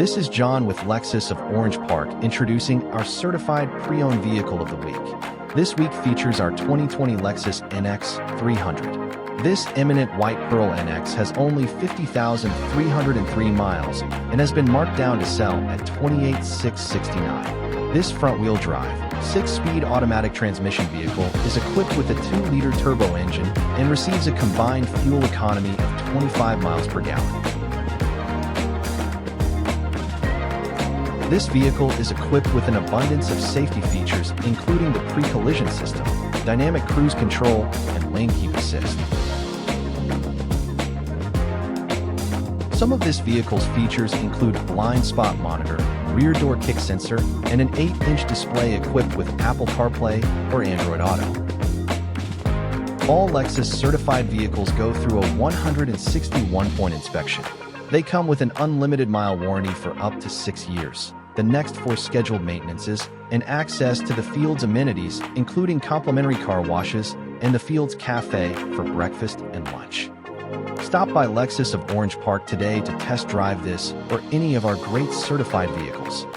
This is John with Lexus of Orange Park introducing our certified pre-owned vehicle of the week. This week features our 2020 Lexus NX300. This eminent white pearl NX has only 50,303 miles and has been marked down to sell at $28,669. This front-wheel drive, 6-speed automatic transmission vehicle is equipped with a 2-liter turbo engine and receives a combined fuel economy of 25 miles per gallon. This vehicle is equipped with an abundance of safety features, including the pre-collision system, dynamic cruise control, and lane keep assist. Some of this vehicle's features include blind spot monitor, rear door kick sensor, and an 8-inch display equipped with Apple CarPlay or Android Auto. All Lexus certified vehicles go through a 161-point inspection. They come with an unlimited mile warranty for up to 6 years, the next 4 scheduled maintenances, and access to the Fields amenities, including complimentary car washes and the Fields Cafe for breakfast and lunch. Stop by Lexus of Orange Park today to test drive this or any of our great certified vehicles.